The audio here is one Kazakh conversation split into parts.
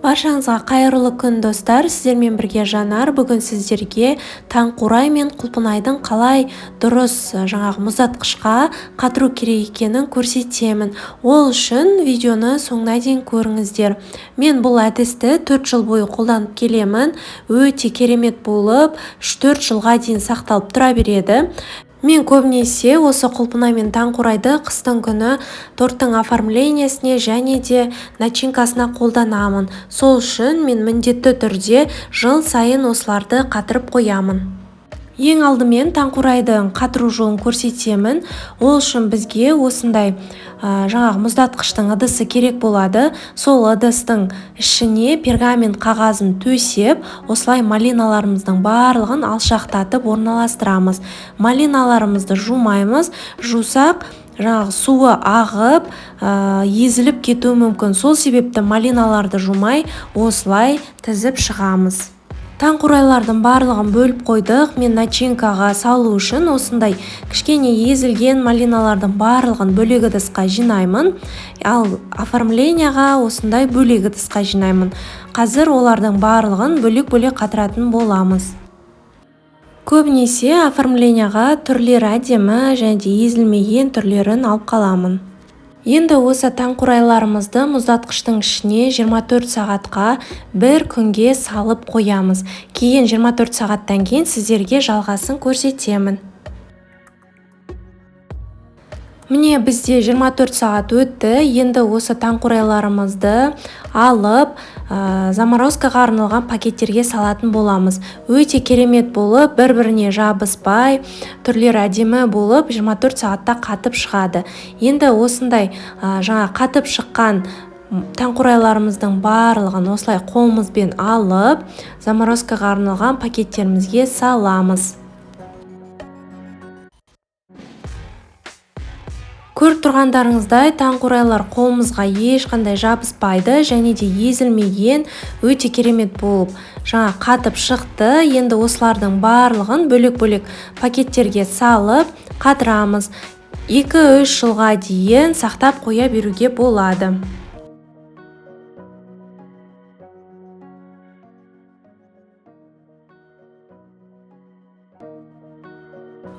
Баршаңызға қайырлы күн достар, сіздермен бірге Жанар. Бүгін сіздерге таңқурай мен құлпынайдың қалай дұрыс мұздатқышқа қатыру керек екенін көрсетемін. Ол үшін видеоны соңына дейін көріңіздер. Мен бұл әдісті 4 жыл бойы қолданып келемін. Өте керемет болып, 3-4 жылға дейін сақталып тұра береді. Мен көбінесе осы құлпынай мен таңқурайды қыстың күні торттың оформлениясіне және де начинкасына қолданамын. Сол үшін мен міндетті түрде жыл сайын осыларды қатырып қоямын. Ең алдымен таңқурайдың қатыру жолын көрсетемін. Ол үшін бізге осындай мұздатқыштың ыдысы керек болады. Сол ыдыстың ішіне пергамент қағазын төсеп, осылай малиналарымыздың барлығын алшақтатып орналастырамыз. Малиналарымызды жумаймыз. Жусақ суы ағып, езіліп кетуі мүмкін. Сол себепті малиналарды жумай осылай тізіп шығамыз. Таңқурайлардың барлығын бөліп қойдық. Мен начинкаға салу үшін осындай кішкене езілген малиналардың барлығын бөлек ыдысқа жинаймын. Ал оформленияға осындай бөлек ыдысқа жинаймын. Қазір олардың барлығын бөлек-бөлек қатыратын боламыз. Көбінесе оформленияға түрлері әдемі және езілмеген түрлерін алып қаламын. Енді осы таңқурайларымызды мұздатқыштың ішіне 24 сағатқа бір күнге салып қоямыз. Кейін 24 сағаттан кейін сіздерге жалғасын көрсетемін. Міне бізде 24 сағат өтті. Енді осы таңқурайларымызды алып, заморозкаға арналған пакеттерге салатын боламыз. Өте керемет болып, бір-біріне жабыспай, түрлері әдемі болып, 24 сағатта қатып шығады. Енді осындай қатып шыққан таңқурайларымыздың барлығын осылай қолымызбен алып, заморозкаға арналған пакеттерімізге саламыз. Көріп тұрғандарыңыздай, таңқурайлар қолымызға ешқандай жабыспайды және де езілмеген, өте керемет болып қатып шықты. Енді осылардың барлығын бөлек-бөлек пакеттерге салып қатырамыз. 2-3 жылға дейін сақтап қоя беруге болады.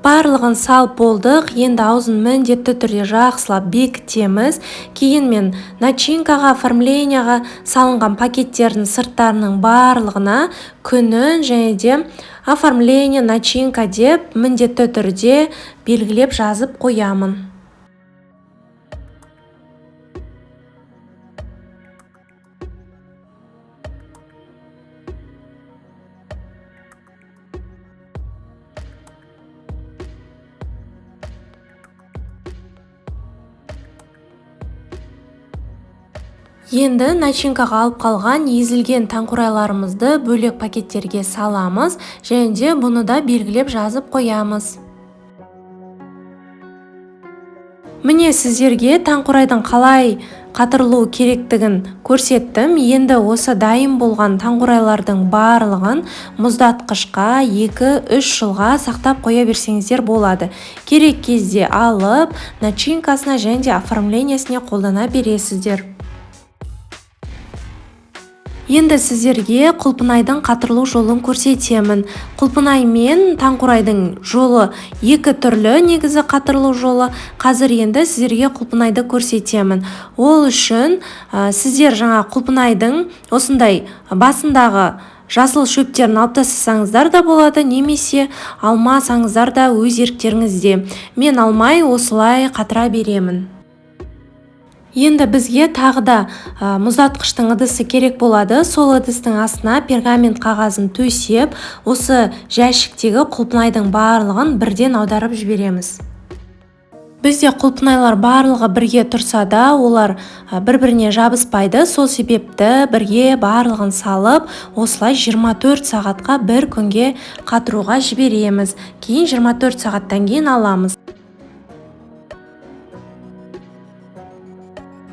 Барлығын салып болдық. Енді аузын міндетті түрде жақсылап бекітеміз. Кейін мен начинкаға, оформленияға салынған пакеттердің сырттарының барлығына күнін және де оформление, начинка деп міндетті түрде белгілеп жазып қоямын. Енді начинкаға алып қалған езілген таңқурайларымызды бөлек пакеттерге саламыз және де бұны да белгілеп жазып қоямыз. Міне сіздерге таңқурайдың қалай қатырылу керектігін көрсеттім. Енді осы дайын болған таңқурайлардың барлығын мұздатқышқа 2-3 жылға сақтап қоя берсеңіздер болады. Керек кезде алып, начинкасына және де оформлениясына қолдана бересіздер. Енді сіздерге құлпынайдың қатырылу жолын көрсетемін. Құлпынай мен таңқурайдың жолы екі түрлі негізі қатырылу жолы. Қазір енді сіздерге құлпынайды көрсетемін. Ол үшін сіздер құлпынайдың осындай басындағы жасыл шөптерін алып тастасаңыздар да болады, немесе алмасаңыздар да өз еріктеріңізде. Мен алмай осылай қатыра беремін. Енді бізге тағы да мұздатқыштың ыдысы керек болады. Сол ыдыстың астына пергамент қағазын төсеп, осы жәшіктегі құлпынайдың барлығын бірден аударып жібереміз. Бізде құлпынайлар барлығы бірге тұрса да, олар бір-біріне жабыспайды. Сол себепті бірге барлығын салып, осылай 24 сағатқа бір күнге қатыруға жібереміз. Кейін 24 сағаттан кейін аламыз.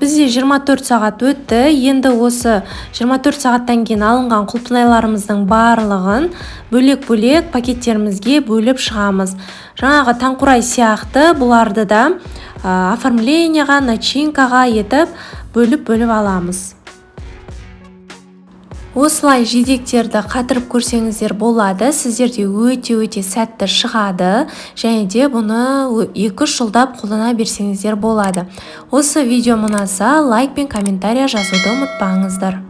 Бізде 24 сағат өтті. Енді осы 24 сағаттан кейін алынған құлпынайларымыздың барлығын бөлек-бөлек пакеттерімізге бөліп шығамыз. Жаңағы таңқурай сияқты бұларды да оформленияға, начинкаға етіп бөліп аламыз. Осылай жидектерді қатырып көрсеңіздер болады. Сіздерде өте сәтті шығады. Және де бұны 2-3 жылдап қолдана берсеңіздер болады. Осы видео ұнаса лайк пен комментария жазуды ұмытпаңыздар.